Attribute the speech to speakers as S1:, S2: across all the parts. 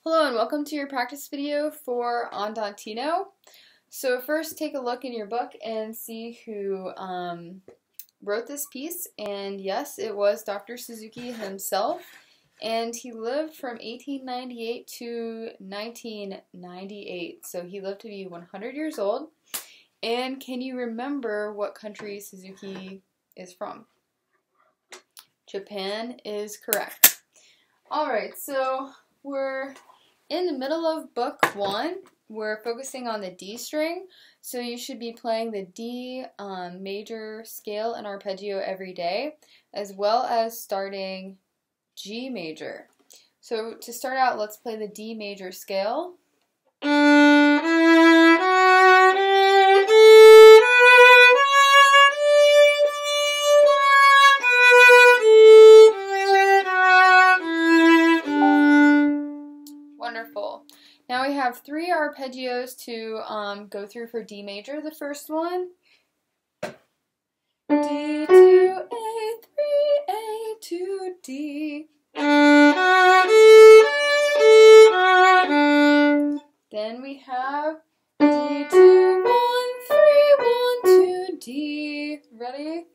S1: Hello and welcome to your practice video for Andantino. So first take a look in your book and see who wrote this piece, and yes, it was Dr. Suzuki himself, and he lived from 1898 to 1998, so he lived to be 100 years old. And can you remember what country Suzuki is from? Japan is correct. Alright, so we're in the middle of book 1. We're focusing on the D string, so you should be playing the D major scale and arpeggio every day, as well as starting G major. So to start out, let's play the D major scale. Wonderful. Now we have 3 arpeggios to go through for D major. The first one, D to A, 3, A to D. Then we have D to 1, 3, 1, 2, D. Ready?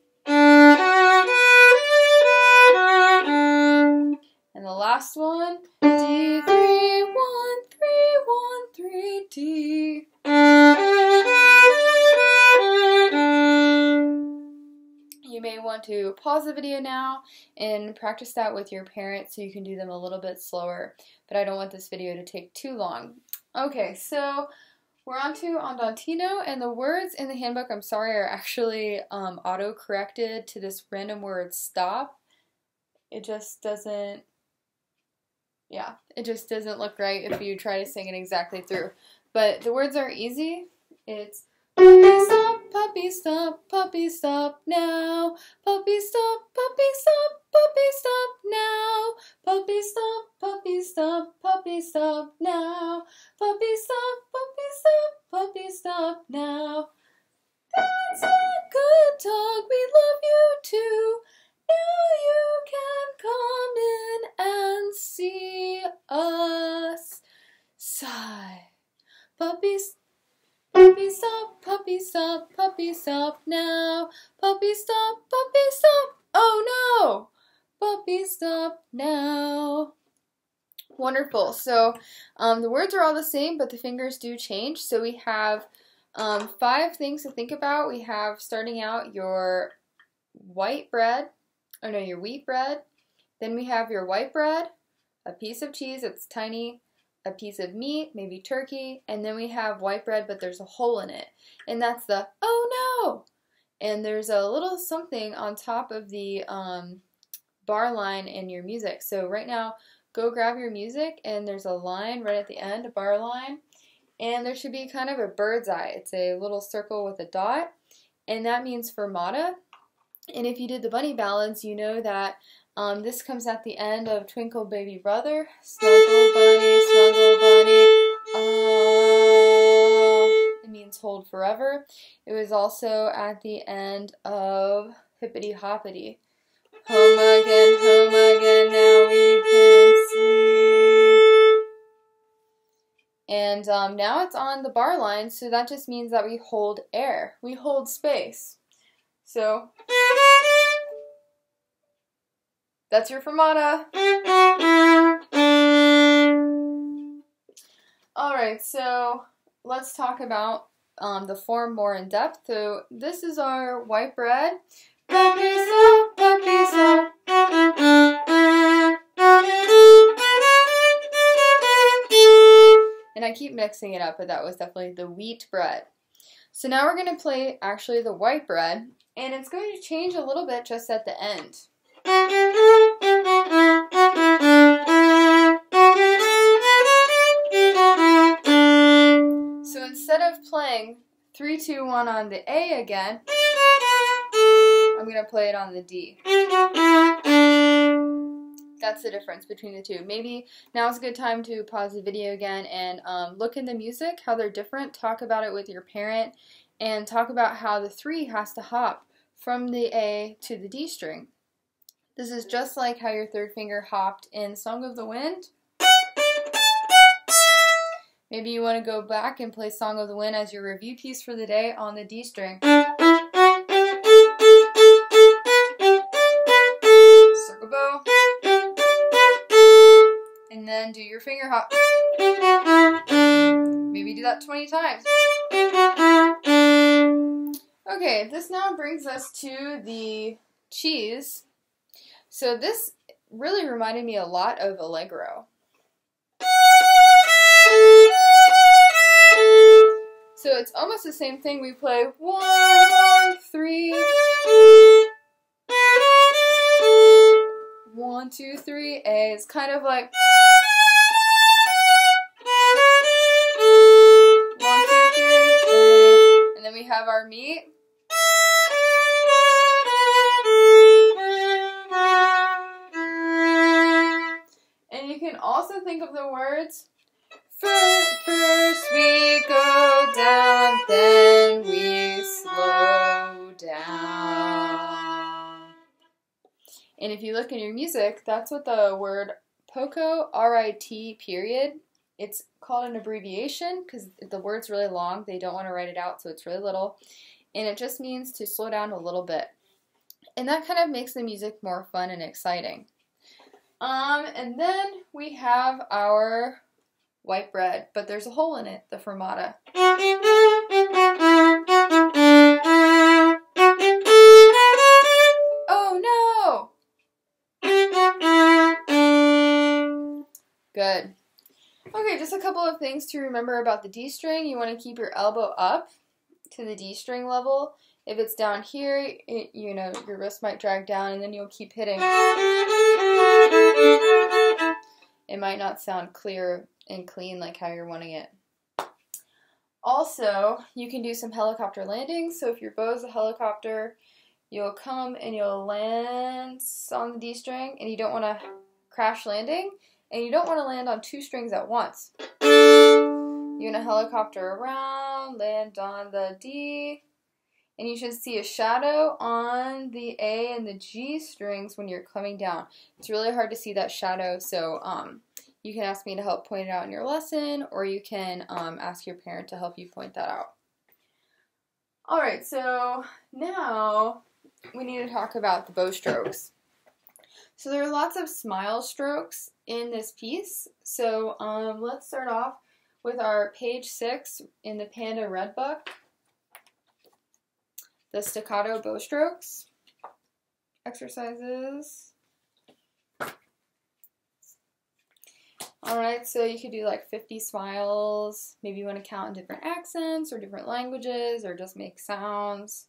S1: And the last one, D, 3, 1, 3, 1, 3, D. You may want to pause the video now and practice that with your parents so you can do them a little bit slower, but I don't want this video to take too long. Okay, so we're on to Andantino, and the words in the handbook, I'm sorry, are actually auto-corrected to this random word stop. It just doesn't, it just doesn't look right if you try to sing it exactly through. But the words are easy. It's puppy stop, puppy stop now. Puppy stop, puppy stop, puppy stop now. Puppy stop, puppy stop, puppy stop now. Puppy stop, puppy stop, puppy stop now. That's a good dog, we love you too. Now you can come in and see us. Sigh. Puppies, puppy stop, puppy stop, puppy stop now. Puppy stop, puppy stop. Oh no! Puppy stop now. Wonderful. So the words are all the same, but the fingers do change. So we have 5 things to think about. We have, starting out, your white bread. Oh no, your wheat bread. Then we have your white bread, a piece of cheese that's tiny, a piece of meat, maybe turkey, and then we have white bread but there's a hole in it. And that's the oh no! And there's a little something on top of the bar line in your music. So right now, go grab your music and there's a line right at the end, a bar line, and there should be kind of a bird's eye. It's a little circle with a dot, and that means fermata. And if you did the bunny ballads, you know that this comes at the end of Twinkle Baby Brother. Snuggle bunny, it means hold forever. It was also at the end of Hippity Hoppity. Home again, now we can sleep. And now it's on the bar line, so that just means that we hold air. We hold space. So that's your fermata. Alright, so let's talk about the form more in depth. So this is our white bread. Puppy stop, puppy stop. And I keep mixing it up, but that was definitely the wheat bread. So now we're going to play actually the white bread, and it's going to change a little bit just at the end. So instead of playing 3, 2, 1 on the A again, I'm going to play it on the D. That's the difference between the two. Maybe now's a good time to pause the video again and look in the music, how they're different, talk about it with your parent, and talk about how the 3 has to hop from the A to the D string. This is just like how your third finger hopped in Song of the Wind. Maybe you want to go back and play Song of the Wind as your review piece for the day on the D string. Circle bow. And then do your finger hop. Maybe do that 20 times. Okay, this now brings us to the cheese. So this really reminded me a lot of Allegro. So it's almost the same thing. We play 1, 3, 1, 2, 3, A. It's kind of like 1, 2, 3, A. And then we have our meat. And you can also think of the words. First we go down, then we slow down. And if you look in your music, that's what the word poco, R-I-T period, it's called an abbreviation because the word's really long. They don't want to write it out, so it's really little. And it just means to slow down a little bit. And that kind of makes the music more fun and exciting. And then we have our white bread, but there's a hole in it, the fermata. Oh no! Good. Okay, just a couple of things to remember about the D string. You want to keep your elbow up to the D string level. If it's down here, your wrist might drag down and then you'll keep hitting. It might not sound clear and clean like how you're wanting it. Also, you can do some helicopter landings. So if your bow is a helicopter, you'll come and you'll land on the D string, and you don't want to crash landing, and you don't want to land on 2 strings at once. You're going to helicopter around, land on the D, and you should see a shadow on the A and the G strings when you're coming down. It's really hard to see that shadow, so you can ask me to help point it out in your lesson, or you can ask your parent to help you point that out. Alright, so now we need to talk about the bow strokes. So there are lots of smile strokes in this piece. So let's start off with our page 6 in the Panda Red Book. The staccato bow strokes exercises. Alright, so you could do like 50 smiles. Maybe you want to count in different accents or different languages or just make sounds.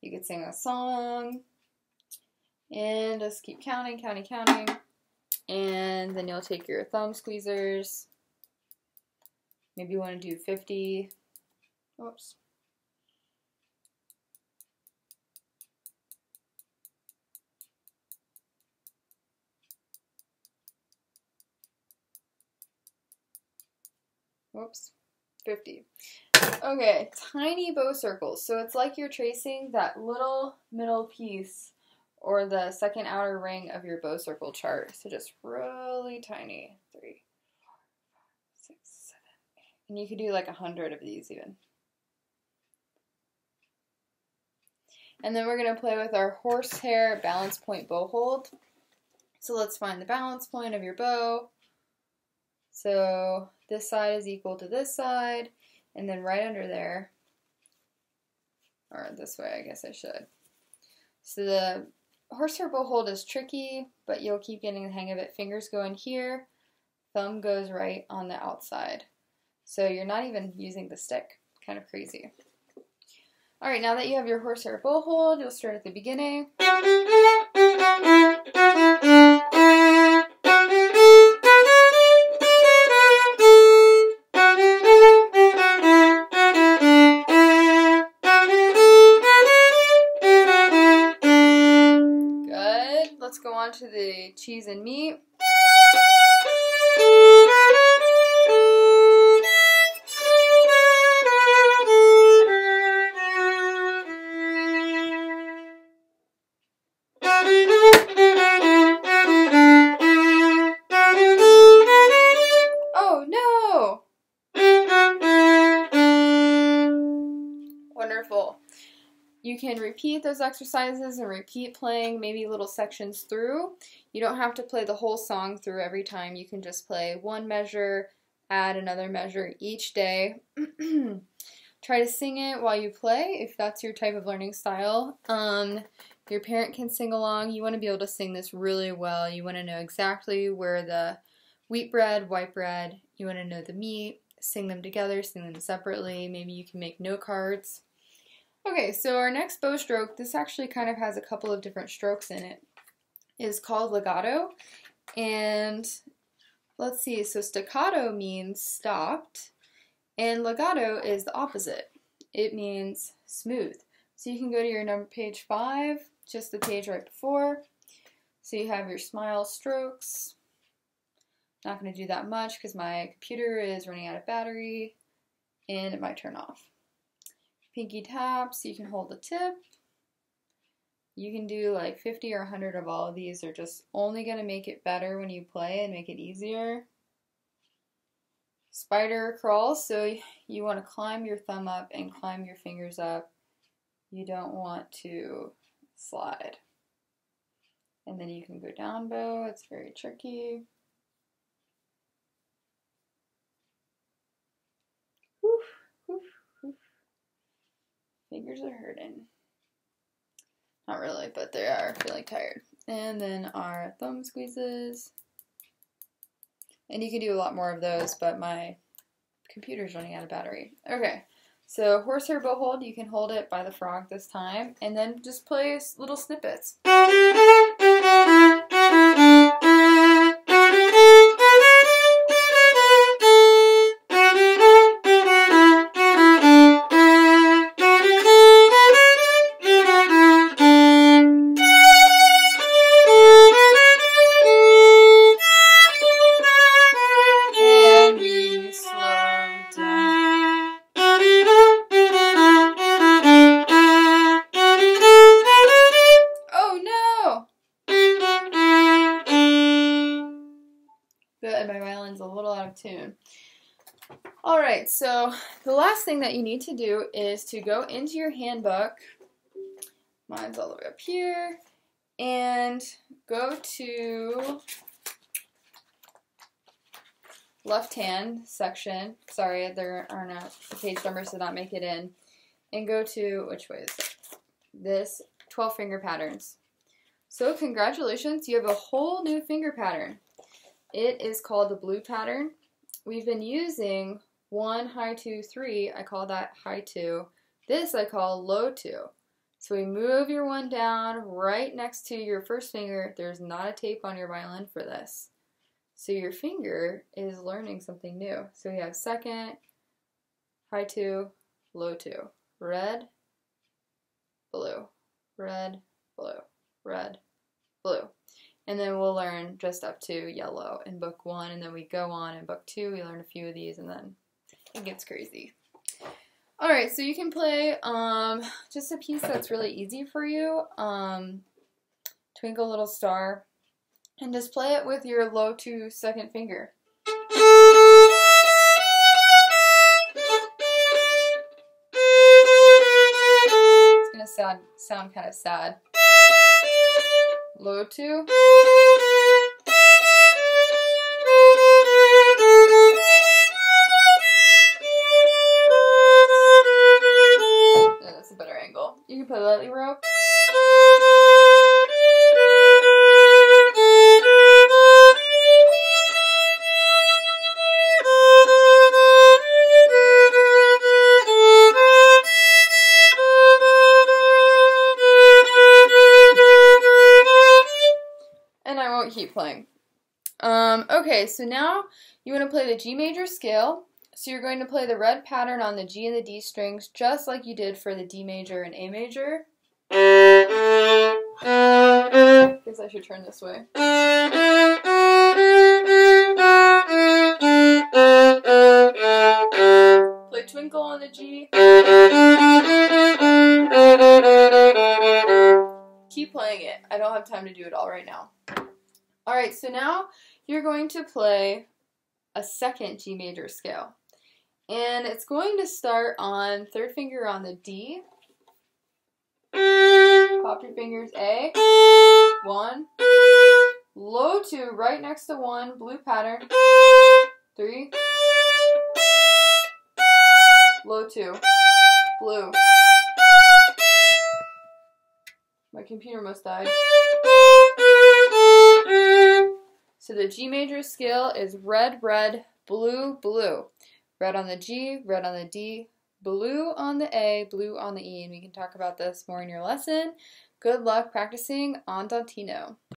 S1: You could sing a song. And just keep counting, counting, counting. And then you'll take your thumb squeezers. Maybe you want to do 50. Whoops. Whoops, 50. Okay, tiny bow circles. So it's like you're tracing that little middle piece or the second outer ring of your bow circle chart. So just really tiny. 3, 4, 5, 6, 7, 8. And you could do like 100 of these even. And then we're going to play with our horsehair balance point bow hold. So let's find the balance point of your bow. So this side is equal to this side, and then right under there, or this way I guess I should. So the horsehair bow hold is tricky, but you'll keep getting the hang of it. Fingers go in here, thumb goes right on the outside. So you're not even using the stick. Kind of crazy. Alright, now that you have your horsehair bow hold, you'll start at the beginning. Let's go on to the cheese and meat. Oh no! you can repeat those exercises and repeat playing maybe little sections through. You don't have to play the whole song through every time. You can just play one measure, add another measure each day. Try to sing it while you play if that's your type of learning style. Your parent can sing along. You want to be able to sing this really well. You want to know exactly where the wheat bread, white bread, you want to know the meat, sing them together, sing them separately. Maybe you can make note cards. Okay, so our next bow stroke, this actually kind of has a couple of different strokes in it, is called legato. And let's see, so staccato means stopped, and legato is the opposite. It means smooth. So you can go to your page 5, just the page right before. So you have your smile strokes. Not going to do that much because my computer is running out of battery and it might turn off. Pinky taps, you can hold the tip. You can do like 50 or 100 of all of these. They're just only going to make it better when you play and make it easier. Spider crawls, so you want to climb your thumb up and climb your fingers up. You don't want to slide. And then you can go down bow. It's very tricky. Whew, whew, whew. Fingers are hurting. Not really, but they are feeling tired. And then our thumb squeezes. And you can do a lot more of those, but my computer's running out of battery. Okay, so horsehair bow hold, you can hold it by the frog this time, and then just play little snippets. My violin's a little out of tune. Alright, so the last thing that you need to do is to go into your handbook. Mine's all the way up here. And go to left hand section. Sorry, there are not, the page numbers did not make it in. And go to, which way is it? This 12 finger patterns. So congratulations, you have a whole new finger pattern. It is called the blue pattern. We've been using 1, high 2, 3. I call that high 2. This I call low 2. So we move your 1 down right next to your first finger. There's not a tape on your violin for this. So your finger is learning something new. So we have second, high 2, low 2. Red, blue, red, blue, red, blue. And then we'll learn just up to yellow in book 1, and then we go on in book 2, we learn a few of these, and then it gets crazy. Alright, so you can play just a piece that's really easy for you, Twinkle Little Star, and just play it with your low 2 second finger. It's going to sound kind of sad. Low 2. That's a better angle. You can play lightly rope. Keep playing. Okay, so now you want to play the G major scale. So you're going to play the red pattern on the G and the D strings just like you did for the D major and A major. I guess I should turn this way. Play Twinkle on the G. Keep playing it. I don't have time to do it all right now. Alright, so now you're going to play a second G major scale. And it's going to start on third finger on the D. Pop your fingers. A, 1, low 2, right next to 1, blue pattern. 3, low 2, blue. My computer must die. So the G major scale is red, red, blue, blue. Red on the G, red on the D, blue on the A, blue on the E. And we can talk about this more in your lesson. Good luck practicing Andantino.